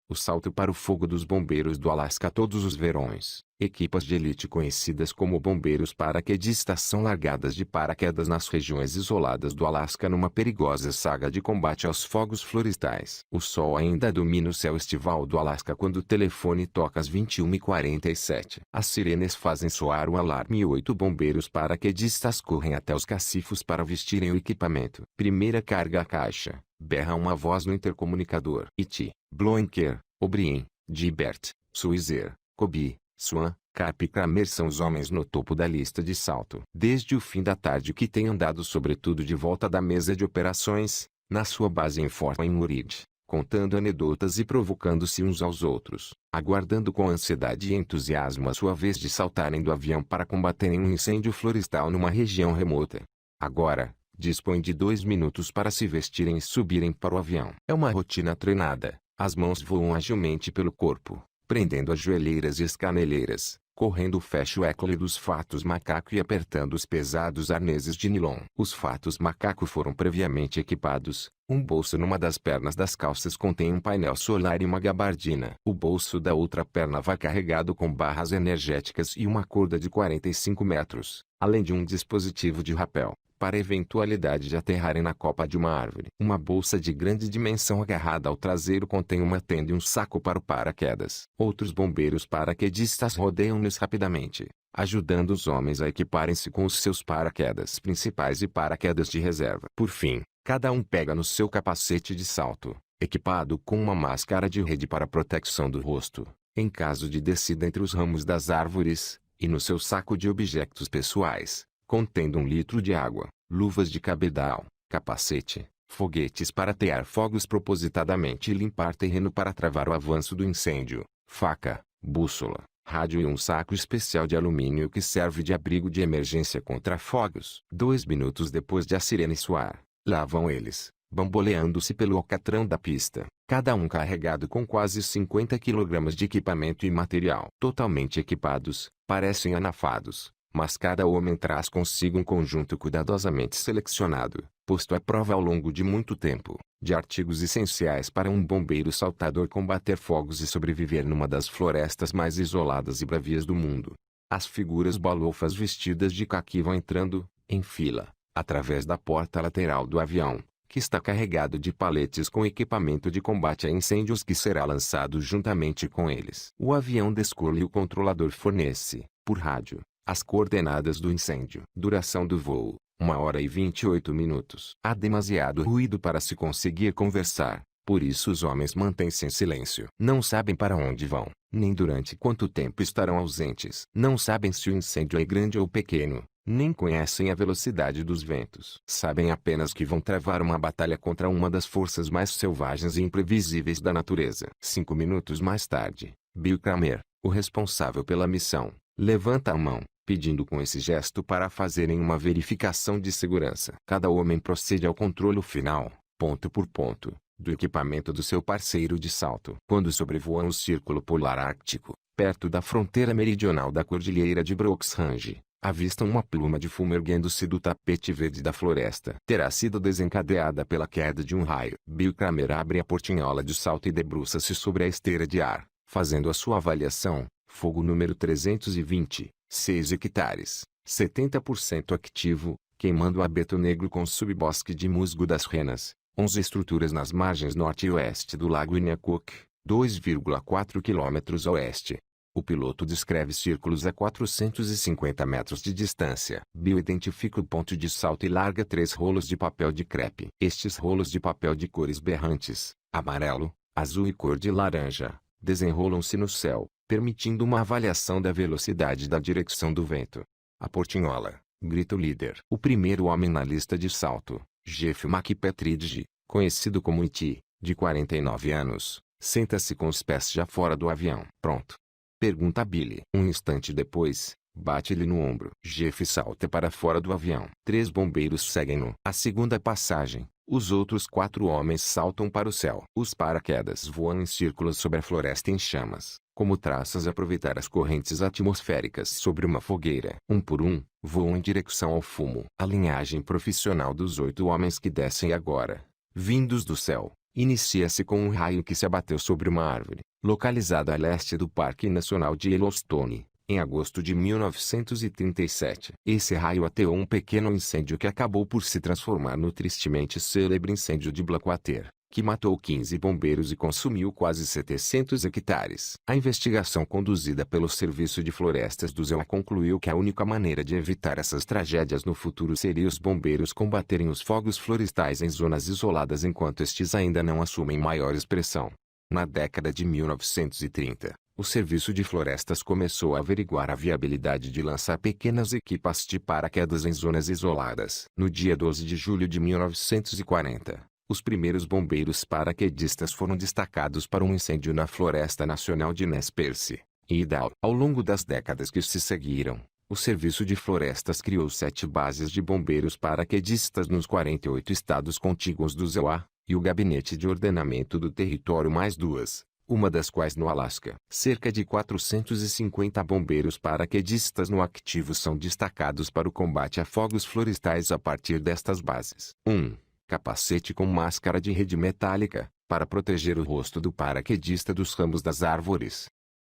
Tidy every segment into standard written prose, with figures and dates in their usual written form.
O salto para o fogo dos bombeiros do Alasca. Todos os verões, equipas de elite conhecidas como bombeiros paraquedistas são largadas de paraquedas nas regiões isoladas do Alasca numa perigosa saga de combate aos fogos florestais. O sol ainda domina o céu estival do Alasca quando o telefone toca às 21h47. As sirenes fazem soar o alarme e 8 bombeiros paraquedistas correm até os cacifos para vestirem o equipamento. Primeira carga a caixa. Berra uma voz no intercomunicador. It, Blinker, O'Brien, Gilbert, Switzer, Kobe, Swan, Cap e Kramer são os homens no topo da lista de salto. Desde o fim da tarde que têm andado sobretudo de volta da mesa de operações, na sua base em Fort Wayne, contando anedotas e provocando-se uns aos outros, aguardando com ansiedade e entusiasmo a sua vez de saltarem do avião para combaterem um incêndio florestal numa região remota. Agora, dispõe de 2 minutos para se vestirem e subirem para o avião. É uma rotina treinada. As mãos voam agilmente pelo corpo, prendendo as joelheiras e escaneleiras, correndo o fecho-ecle dos fatos macaco e apertando os pesados arneses de nilon. Os fatos macaco foram previamente equipados. Um bolso numa das pernas das calças contém um painel solar e uma gabardina. O bolso da outra perna vai carregado com barras energéticas e uma corda de 45 metros, além de um dispositivo de rapel, para a eventualidade de aterrarem na copa de uma árvore. Uma bolsa de grande dimensão agarrada ao traseiro contém uma tenda e um saco para o paraquedas. Outros bombeiros paraquedistas rodeiam-nos rapidamente, ajudando os homens a equiparem-se com os seus paraquedas principais e paraquedas de reserva. Por fim, cada um pega no seu capacete de salto, equipado com uma máscara de rede para proteção do rosto, em caso de descida entre os ramos das árvores, e no seu saco de objetos pessoais, contendo 1 litro de água, luvas de cabedal, capacete, foguetes para atear fogos propositadamente e limpar terreno para travar o avanço do incêndio, faca, bússola, rádio e um saco especial de alumínio que serve de abrigo de emergência contra fogos. 2 minutos depois de a sirene soar, lá vão eles, bamboleando-se pelo alcatrão da pista, cada um carregado com quase 50 kg de equipamento e material. Totalmente equipados, parecem anafados. Mas cada homem traz consigo um conjunto cuidadosamente selecionado, posto à prova ao longo de muito tempo, de artigos essenciais para um bombeiro saltador combater fogos e sobreviver numa das florestas mais isoladas e bravias do mundo. As figuras balofas vestidas de caqui vão entrando, em fila, através da porta lateral do avião, que está carregado de paletes com equipamento de combate a incêndios que será lançado juntamente com eles. O avião descola e o controlador fornece, por rádio, as coordenadas do incêndio. Duração do voo, 1h e 28 minutos. Há demasiado ruído para se conseguir conversar, por isso os homens mantêm-se em silêncio. Não sabem para onde vão, nem durante quanto tempo estarão ausentes. Não sabem se o incêndio é grande ou pequeno, nem conhecem a velocidade dos ventos. Sabem apenas que vão travar uma batalha contra uma das forças mais selvagens e imprevisíveis da natureza. 5 minutos mais tarde, Bill Kramer, o responsável pela missão, levanta a mão, pedindo com esse gesto para fazerem uma verificação de segurança. Cada homem procede ao controle final, ponto por ponto, do equipamento do seu parceiro de salto. Quando sobrevoam o Círculo Polar Ártico, perto da fronteira meridional da Cordilheira de Brooks Range, avistam uma pluma de fumo erguendo-se do tapete verde da floresta. Terá sido desencadeada pela queda de um raio. Bill Kramer abre a portinhola de salto e debruça-se sobre a esteira de ar, fazendo a sua avaliação. Fogo número 320, 6 hectares, 70% ativo, queimando abeto negro com subbosque de musgo das renas, 11 estruturas nas margens norte e oeste do lago Inyacook, 2,4 km a oeste. O piloto descreve círculos a 450 metros de distância. Bill identifica o ponto de salto e larga 3 rolos de papel de crepe. Estes rolos de papel de cores berrantes, amarelo, azul e cor de laranja, desenrolam-se no céu, permitindo uma avaliação da velocidade e da direção do vento. A portinhola, grita o líder. O primeiro homem na lista de salto, Jeff McPetridge, conhecido como E.T., de 49 anos, senta-se com os pés já fora do avião. Pronto? Pergunta Billy. Um instante depois, bate-lhe no ombro. Jeff salta para fora do avião. 3 bombeiros seguem-no. A segunda passagem, os outros 4 homens saltam para o céu. Os paraquedas voam em círculos sobre a floresta em chamas, como traças a aproveitar as correntes atmosféricas sobre uma fogueira. Um por um, voam em direção ao fumo. A linhagem profissional dos 8 homens que descem agora, vindos do céu, Inicia-se com um raio que se abateu sobre uma árvore, localizada a leste do Parque Nacional de Yellowstone, em agosto de 1937. Esse raio ateou um pequeno incêndio que acabou por se transformar no tristemente célebre incêndio de Blackwater, que matou 15 bombeiros e consumiu quase 700 hectares. A investigação conduzida pelo Serviço de Florestas do ZEUA concluiu que a única maneira de evitar essas tragédias no futuro seria os bombeiros combaterem os fogos florestais em zonas isoladas enquanto estes ainda não assumem maior expressão. Na década de 1930, o Serviço de Florestas começou a averiguar a viabilidade de lançar pequenas equipas de paraquedas em zonas isoladas. No dia 12 de julho de 1940, os primeiros bombeiros paraquedistas foram destacados para um incêndio na Floresta Nacional de Nez Perce, Idaho. Ao longo das décadas que se seguiram, o Serviço de Florestas criou 7 bases de bombeiros paraquedistas nos 48 estados contíguos do ZEUA, e o Gabinete de Ordenamento do Território mais 2. Uma das quais no Alasca. Cerca de 450 bombeiros paraquedistas no ativo são destacados para o combate a fogos florestais a partir destas bases. 1. Capacete com máscara de rede metálica, para proteger o rosto do paraquedista dos ramos das árvores.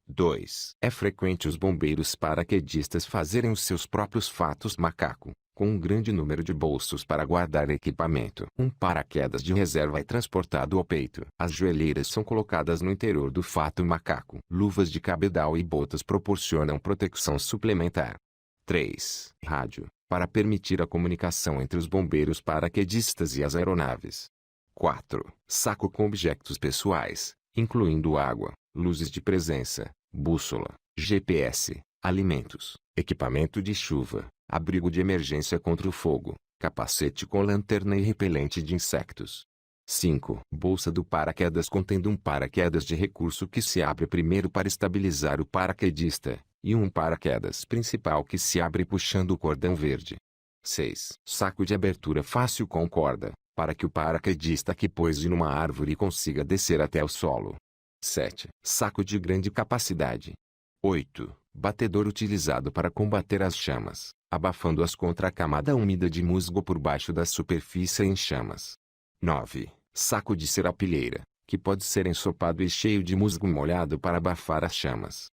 2. É frequente os bombeiros paraquedistas fazerem os seus próprios fatos macaco, com um grande número de bolsos para guardar equipamento. Um paraquedas de reserva é transportado ao peito. As joelheiras são colocadas no interior do fato macaco. Luvas de cabedal e botas proporcionam proteção suplementar. 3. Rádio, para permitir a comunicação entre os bombeiros paraquedistas e as aeronaves. 4. Saco com objetos pessoais, incluindo água, luzes de presença, bússola, GPS, alimentos, equipamento de chuva, abrigo de emergência contra o fogo, capacete com lanterna e repelente de insetos. 5. Bolsa do paraquedas contendo um paraquedas de recurso que se abre primeiro para estabilizar o paraquedista, e um paraquedas principal que se abre puxando o cordão verde. 6. Saco de abertura fácil com corda, para que o paraquedista que pouse numa árvore consiga descer até o solo. 7. Saco de grande capacidade. 8. Batedor utilizado para combater as chamas, abafando-as contra a camada úmida de musgo por baixo da superfície em chamas. 9. Saco de serapilheira, que pode ser ensopado e cheio de musgo molhado para abafar as chamas.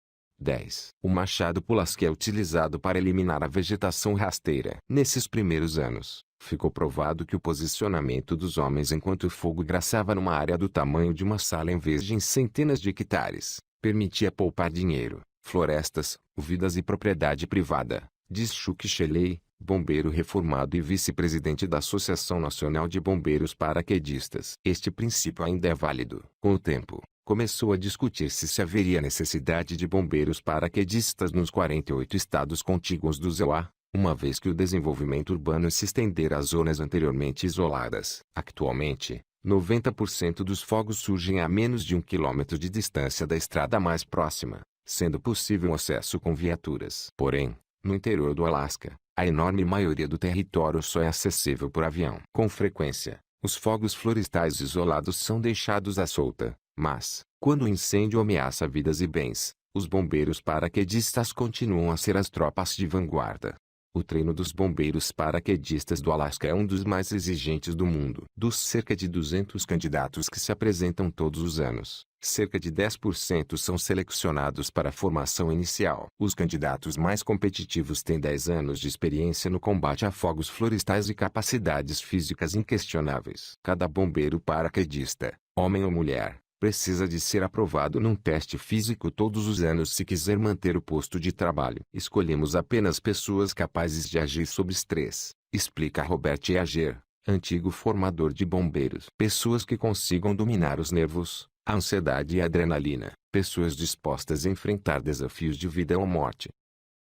10. O machado pulasque é utilizado para eliminar a vegetação rasteira. Nesses primeiros anos, ficou provado que o posicionamento dos homens enquanto o fogo graçava numa área do tamanho de uma sala em vez de em centenas de hectares, permitia poupar dinheiro, florestas, vidas e propriedade privada, diz Chuck Shelley, bombeiro reformado e vice-presidente da Associação Nacional de Bombeiros Paraquedistas. Este princípio ainda é válido. Com o tempo, começou a discutir-se se haveria necessidade de bombeiros paraquedistas nos 48 estados contíguos do ZEUA, uma vez que o desenvolvimento urbano se estender às zonas anteriormente isoladas. Atualmente, 90% dos fogos surgem a menos de 1 quilômetro de distância da estrada mais próxima, sendo possível acesso com viaturas. Porém, no interior do Alasca, a enorme maioria do território só é acessível por avião. Com frequência, os fogos florestais isolados são deixados à solta, mas, quando o incêndio ameaça vidas e bens, os bombeiros paraquedistas continuam a ser as tropas de vanguarda. O treino dos bombeiros paraquedistas do Alasca é um dos mais exigentes do mundo. Dos cerca de 200 candidatos que se apresentam todos os anos, cerca de 10% são selecionados para a formação inicial. Os candidatos mais competitivos têm 10 anos de experiência no combate a fogos florestais e capacidades físicas inquestionáveis. Cada bombeiro paraquedista, homem ou mulher, precisa de ser aprovado num teste físico todos os anos se quiser manter o posto de trabalho. Escolhemos apenas pessoas capazes de agir sob estresse, explica Robert Yager, antigo formador de bombeiros. Pessoas que consigam dominar os nervos, a ansiedade e a adrenalina. Pessoas dispostas a enfrentar desafios de vida ou morte.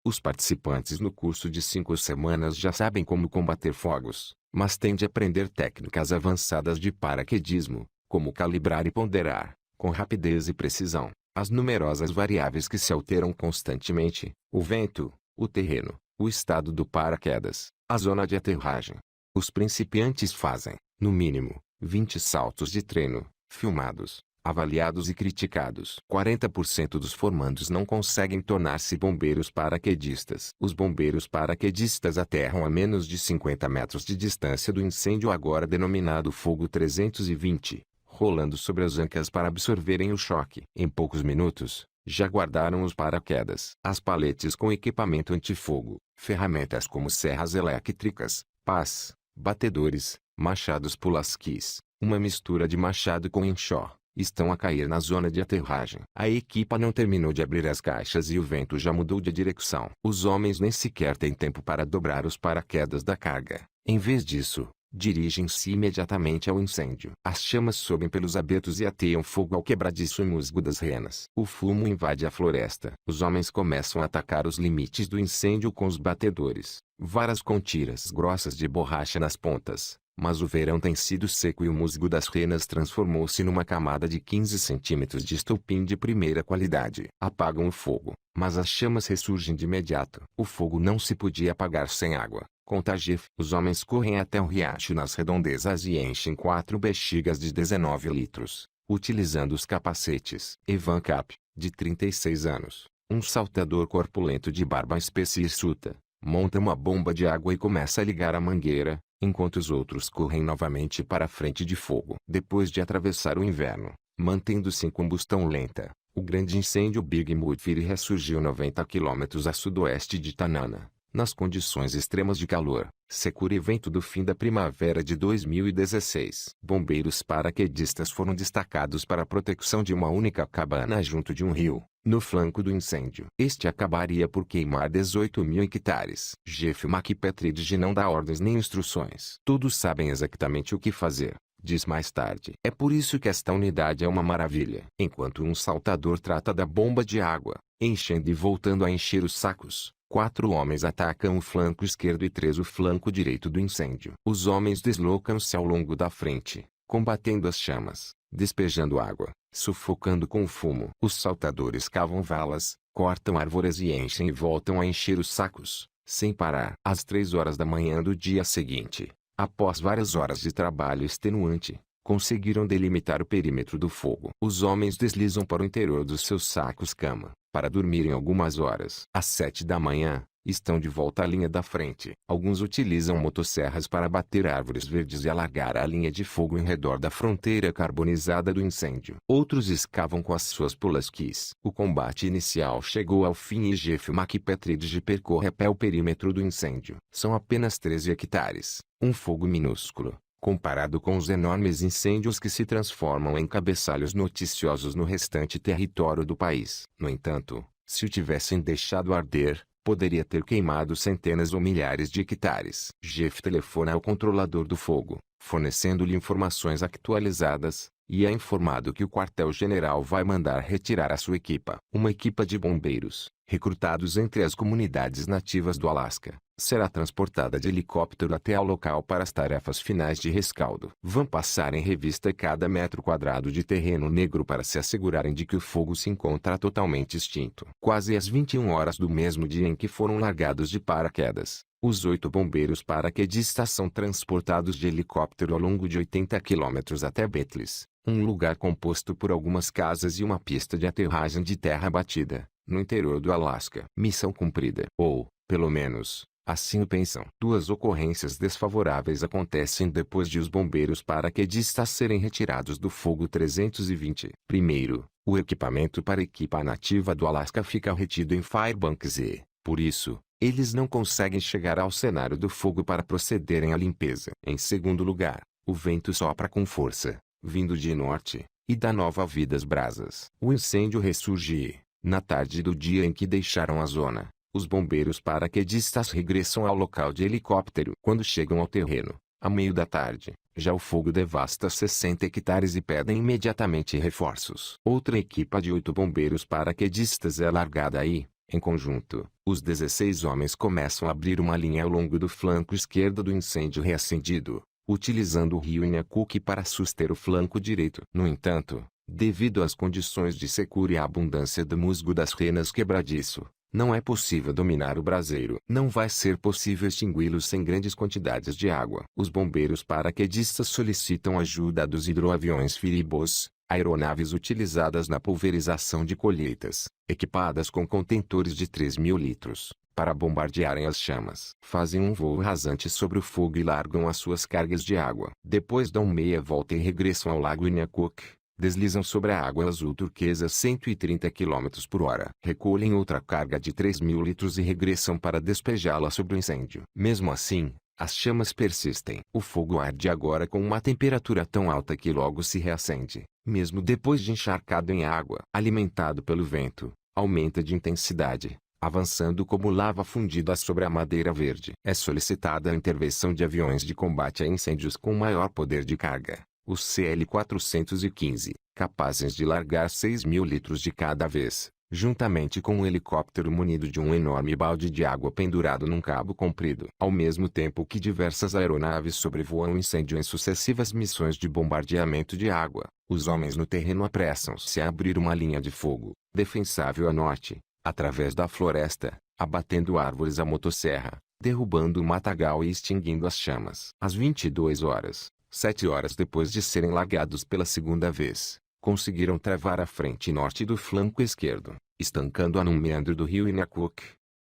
Os participantes no curso de 5 semanas já sabem como combater fogos, mas têm de aprender técnicas avançadas de paraquedismo, como calibrar e ponderar, com rapidez e precisão, as numerosas variáveis que se alteram constantemente, o vento, o terreno, o estado do paraquedas, a zona de aterragem. Os principiantes fazem, no mínimo, 20 saltos de treino, filmados, avaliados e criticados. 40% dos formandos não conseguem tornar-se bombeiros paraquedistas. Os bombeiros paraquedistas aterram a menos de 50 metros de distância do incêndio agora denominado Fogo 320. rolando sobre as ancas para absorverem o choque. Em poucos minutos, já guardaram os paraquedas. As paletes com equipamento antifogo, ferramentas como serras elétricas, pás, batedores, machados Pulaskis, uma mistura de machado com enxó, estão a cair na zona de aterragem. A equipa não terminou de abrir as caixas e o vento já mudou de direção. Os homens nem sequer têm tempo para dobrar os paraquedas da carga. Em vez disso, dirigem-se imediatamente ao incêndio. As chamas sobem pelos abetos e ateiam fogo ao quebradiço e musgo das renas. O fumo invade a floresta. Os homens começam a atacar os limites do incêndio com os batedores, varas com tiras grossas de borracha nas pontas. Mas o verão tem sido seco e o musgo das renas transformou-se numa camada de 15 centímetros de estopim de primeira qualidade. Apagam o fogo, mas as chamas ressurgem de imediato. O fogo não se podia apagar sem água. Conta Jeff. Os homens correm até o riacho nas redondezas e enchem 4 bexigas de 19 litros, utilizando os capacetes. Evan Cap, de 36 anos, um saltador corpulento de barba espessa e hirsuta, monta uma bomba de água e começa a ligar a mangueira, enquanto os outros correm novamente para a frente de fogo. Depois de atravessar o inverno, mantendo-se em combustão lenta, o grande incêndio Big Mudfire ressurgiu 90 km a sudoeste de Tanana. Nas condições extremas de calor, secura e vento do fim da primavera de 2016. Bombeiros paraquedistas foram destacados para a proteção de uma única cabana junto de um rio, no flanco do incêndio. Este acabaria por queimar 18.000 hectares. Jeff McPetridge não dá ordens nem instruções. Todos sabem exatamente o que fazer, diz mais tarde. É por isso que esta unidade é uma maravilha. Enquanto um saltador trata da bomba de água, enchendo e voltando a encher os sacos, 4 homens atacam o flanco esquerdo e 3 o flanco direito do incêndio. Os homens deslocam-se ao longo da frente, combatendo as chamas, despejando água, sufocando com o fumo. Os saltadores cavam valas, cortam árvores e enchem e voltam a encher os sacos, sem parar. Às 3 horas da manhã do dia seguinte, após várias horas de trabalho extenuante, conseguiram delimitar o perímetro do fogo. Os homens deslizam para o interior dos seus sacos-cama, para dormirem algumas horas. Às 7 da manhã, estão de volta à linha da frente. Alguns utilizam motosserras para bater árvores verdes e alargar a linha de fogo em redor da fronteira carbonizada do incêndio. Outros escavam com as suas Pulaskis. O combate inicial chegou ao fim e Jeff McPetridge percorre a pé o perímetro do incêndio. São apenas 13 hectares, um fogo minúsculo, comparado com os enormes incêndios que se transformam em cabeçalhos noticiosos no restante território do país. No entanto, se o tivessem deixado arder, poderia ter queimado centenas ou milhares de hectares. Jeff telefona ao controlador do fogo, fornecendo-lhe informações atualizadas, e é informado que o quartel-general vai mandar retirar a sua equipa. Uma equipa de bombeiros, recrutados entre as comunidades nativas do Alasca, será transportada de helicóptero até ao local para as tarefas finais de rescaldo. Vão passar em revista cada metro quadrado de terreno negro para se assegurarem de que o fogo se encontra totalmente extinto. Quase às 21 horas do mesmo dia em que foram largados de paraquedas, os 8 bombeiros paraquedistas são transportados de helicóptero ao longo de 80 quilômetros até Betles, um lugar composto por algumas casas e uma pista de aterragem de terra batida, no interior do Alasca. Missão cumprida. Ou, pelo menos, assim o pensam. 2 ocorrências desfavoráveis acontecem depois de os bombeiros paraquedistas serem retirados do fogo 320. Primeiro, o equipamento para a equipa nativa do Alasca fica retido em Fairbanks e, por isso, eles não conseguem chegar ao cenário do fogo para procederem à limpeza. Em segundo lugar, o vento sopra com força, vindo de norte, e dá nova vida às brasas. O incêndio ressurge e, na tarde do dia em que deixaram a zona, os bombeiros paraquedistas regressam ao local de helicóptero. Quando chegam ao terreno, à meio da tarde, já o fogo devasta 60 hectares e pedem imediatamente reforços. Outra equipa de 8 bombeiros paraquedistas é largada aí. Em conjunto, os 16 homens começam a abrir uma linha ao longo do flanco esquerdo do incêndio reacendido, utilizando o rio Inyakuki para suster o flanco direito. No entanto, devido às condições de secura e à abundância do musgo das renas quebradiço, não é possível dominar o braseiro. Não vai ser possível extingui-lo sem grandes quantidades de água. Os bombeiros paraquedistas solicitam ajuda dos hidroaviões Firibos, aeronaves utilizadas na pulverização de colheitas, equipadas com contentores de 3.000 litros, para bombardearem as chamas. Fazem um voo rasante sobre o fogo e largam as suas cargas de água. Depois dão meia volta e regressam ao lago Inhacook. Deslizam sobre a água azul turquesa a 130 km por hora. Recolhem outra carga de 3.000 litros e regressam para despejá-la sobre o incêndio. Mesmo assim, as chamas persistem. O fogo arde agora com uma temperatura tão alta que logo se reacende. Mesmo depois de encharcado em água, alimentado pelo vento, aumenta de intensidade, avançando como lava fundida sobre a madeira verde. É solicitada a intervenção de aviões de combate a incêndios com maior poder de carga, os CL-415, capazes de largar 6.000 litros de cada vez, juntamente com um helicóptero munido de um enorme balde de água pendurado num cabo comprido. Ao mesmo tempo que diversas aeronaves sobrevoam o incêndio em sucessivas missões de bombardeamento de água, os homens no terreno apressam-se a abrir uma linha de fogo, defensável a norte, através da floresta, abatendo árvores à motosserra, derrubando o matagal e extinguindo as chamas. Às 22 horas, 7 horas depois de serem largados pela segunda vez, conseguiram travar a frente norte do flanco esquerdo, estancando-a num meandro do rio Inhacook.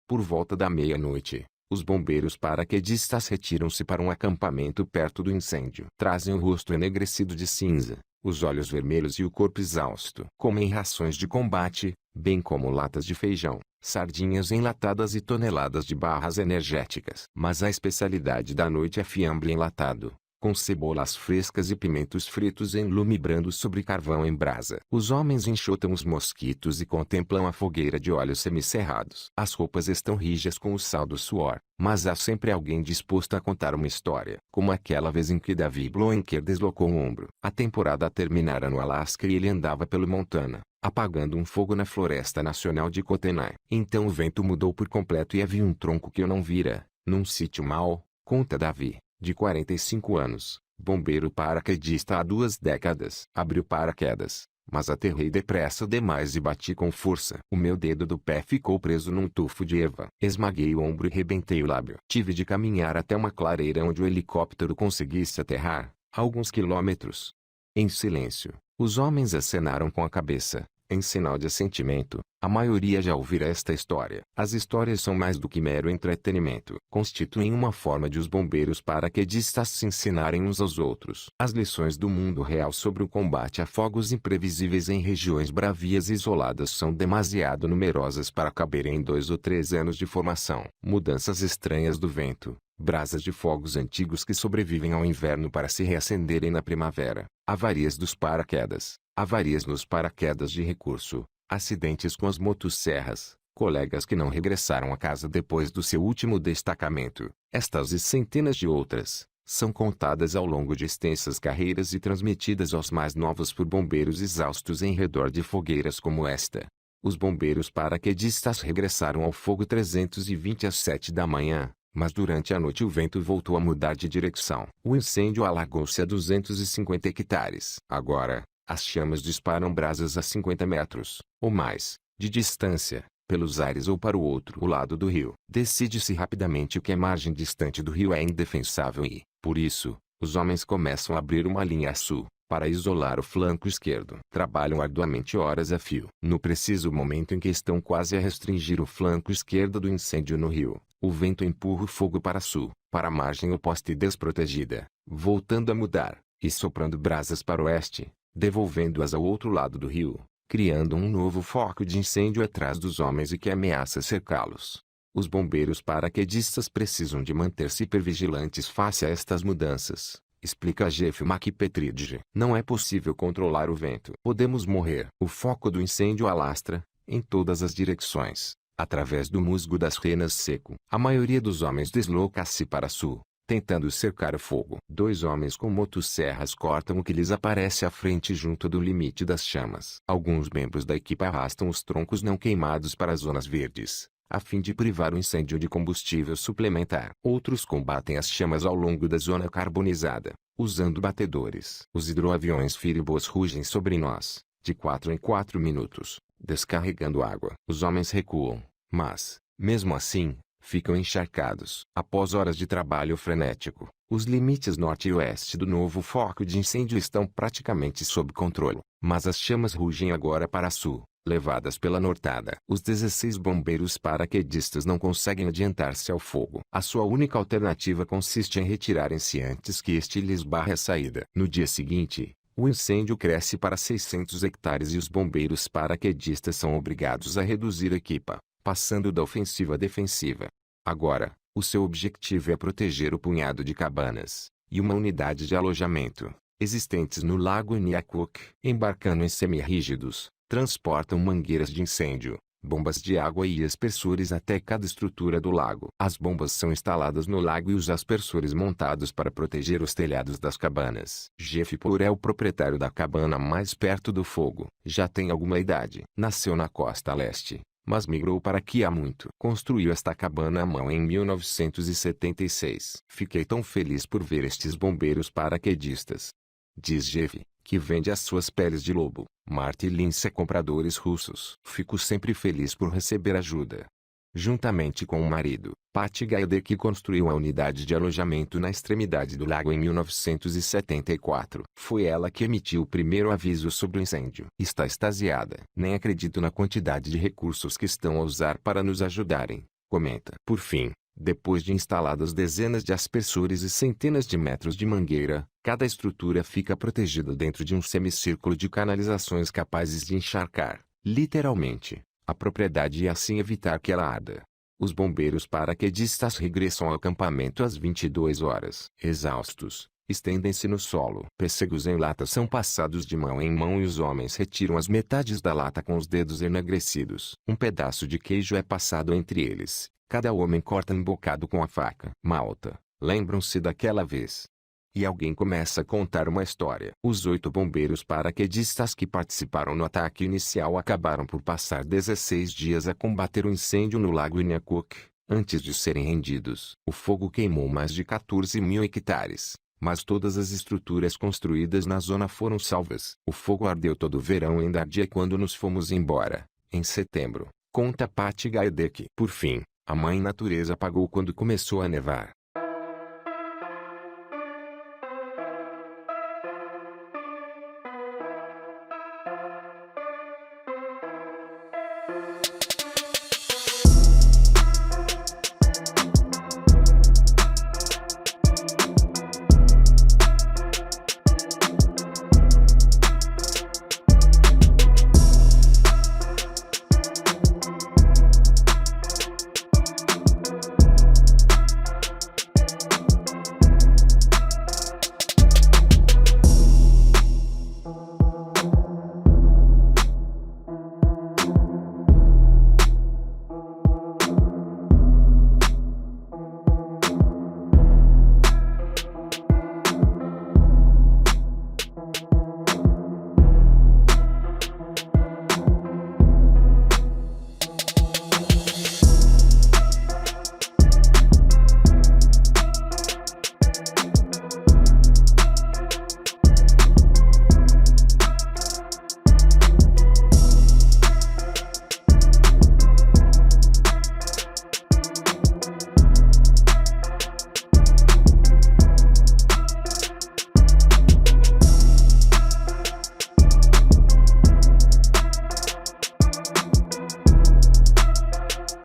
Por volta da meia-noite, os bombeiros paraquedistas retiram-se para um acampamento perto do incêndio. Trazem o rosto enegrecido de cinza, os olhos vermelhos e o corpo exausto. Comem rações de combate, bem como latas de feijão, sardinhas enlatadas e toneladas de barras energéticas. Mas a especialidade da noite é fiambre enlatado, com cebolas frescas e pimentos fritos em lume brando sobre carvão em brasa. Os homens enxotam os mosquitos e contemplam a fogueira de olhos semicerrados. As roupas estão rijas com o sal do suor, mas há sempre alguém disposto a contar uma história, como aquela vez em que Davi Bloenker deslocou o ombro. A temporada terminara no Alasca e ele andava pelo Montana, apagando um fogo na Floresta Nacional de Kootenai. Então o vento mudou por completo e havia um tronco que eu não vira, num sítio mau, conta Davi, de 45 anos, bombeiro paraquedista há 2 décadas. Abri o paraquedas, mas aterrei depressa demais e bati com força. O meu dedo do pé ficou preso num tufo de erva. Esmaguei o ombro e rebentei o lábio. Tive de caminhar até uma clareira onde o helicóptero conseguisse aterrar, a alguns quilômetros. Em silêncio, os homens acenaram com a cabeça, em sinal de assentimento. A maioria já ouvira esta história. As histórias são mais do que mero entretenimento. Constituem uma forma de os bombeiros paraquedistas se ensinarem uns aos outros. As lições do mundo real sobre o combate a fogos imprevisíveis em regiões bravias e isoladas são demasiado numerosas para caberem em 2 ou 3 anos de formação. Mudanças estranhas do vento, brasas de fogos antigos que sobrevivem ao inverno para se reacenderem na primavera, avarias dos paraquedas, avarias nos paraquedas de recurso, acidentes com as motosserras, colegas que não regressaram a casa depois do seu último destacamento. Estas e centenas de outras, são contadas ao longo de extensas carreiras e transmitidas aos mais novos por bombeiros exaustos em redor de fogueiras como esta. Os bombeiros paraquedistas regressaram ao fogo 320 às 7 da manhã. Mas durante a noite o vento voltou a mudar de direção. O incêndio alargou-se a 250 hectares. Agora, as chamas disparam brasas a 50 metros, ou mais, de distância, pelos ares ou para o outro lado do rio. Decide-se rapidamente que a margem distante do rio é indefensável e, por isso, os homens começam a abrir uma linha a sul, para isolar o flanco esquerdo. Trabalham arduamente horas a fio. No preciso momento em que estão quase a restringir o flanco esquerdo do incêndio no rio, o vento empurra o fogo para sul, para a margem oposta e desprotegida, voltando a mudar, e soprando brasas para o oeste, devolvendo-as ao outro lado do rio, criando um novo foco de incêndio atrás dos homens e que ameaça cercá-los. Os bombeiros paraquedistas precisam de manter-se hipervigilantes face a estas mudanças, explica Jeff McPetridge. Não é possível controlar o vento. Podemos morrer. O foco do incêndio alastra, em todas as direções, através do musgo das renas seco. A maioria dos homens desloca-se para sul, tentando cercar o fogo. 2 homens com motosserras cortam o que lhes aparece à frente junto do limite das chamas. Alguns membros da equipe arrastam os troncos não queimados para as zonas verdes, a fim de privar o incêndio de combustível suplementar. Outros combatem as chamas ao longo da zona carbonizada, usando batedores. Os hidroaviões Fireboss rugem sobre nós, de 4 em 4 minutos, descarregando água. Os homens recuam, mas, mesmo assim, ficam encharcados. Após horas de trabalho frenético, os limites norte e oeste do novo foco de incêndio estão praticamente sob controle, mas as chamas rugem agora para sul, levadas pela nortada. Os 16 bombeiros paraquedistas não conseguem adiantar-se ao fogo. A sua única alternativa consiste em retirarem-se antes que este lhes barre a saída. No dia seguinte, o incêndio cresce para 600 hectares e os bombeiros paraquedistas são obrigados a reduzir a equipa, passando da ofensiva à defensiva. Agora, o seu objetivo é proteger o punhado de cabanas e uma unidade de alojamento existentes no lago Iniakuk. Embarcando em semi-rígidos, transportam mangueiras de incêndio, bombas de água e aspersores até cada estrutura do lago. As bombas são instaladas no lago e os aspersores montados para proteger os telhados das cabanas. Jeff Poor é o proprietário da cabana mais perto do fogo. Já tem alguma idade. Nasceu na costa leste, mas migrou para aqui há muito. Construiu esta cabana à mão em 1976. Fiquei tão feliz por ver estes bombeiros paraquedistas, diz Jeff, que vende as suas peles de lobo, Marta e Lince a compradores russos. Fico sempre feliz por receber ajuda. Juntamente com o marido, Patty Gaedek construiu a unidade de alojamento na extremidade do lago em 1974. Foi ela que emitiu o primeiro aviso sobre o incêndio. Está extasiada. Nem acredito na quantidade de recursos que estão a usar para nos ajudarem, comenta. Por fim, depois de instaladas dezenas de aspersores e centenas de metros de mangueira, cada estrutura fica protegida dentro de um semicírculo de canalizações capazes de encharcar, literalmente, a propriedade e assim evitar que ela arda. Os bombeiros paraquedistas regressam ao acampamento às 22 horas. Exaustos, estendem-se no solo. Pêssegos em lata são passados de mão em mão e os homens retiram as metades da lata com os dedos enegrecidos. Um pedaço de queijo é passado entre eles. Cada homem corta um bocado com a faca. Malta, lembram-se daquela vez? E alguém começa a contar uma história. Os 8 bombeiros paraquedistas que participaram no ataque inicial acabaram por passar 16 dias a combater o incêndio no lago Iniakuk, antes de serem rendidos. O fogo queimou mais de 14 mil hectares, mas todas as estruturas construídas na zona foram salvas. O fogo ardeu todo o verão e ainda ardia quando nos fomos embora, em setembro, conta Patty Gaedek. Por fim, a mãe natureza apagou quando começou a nevar.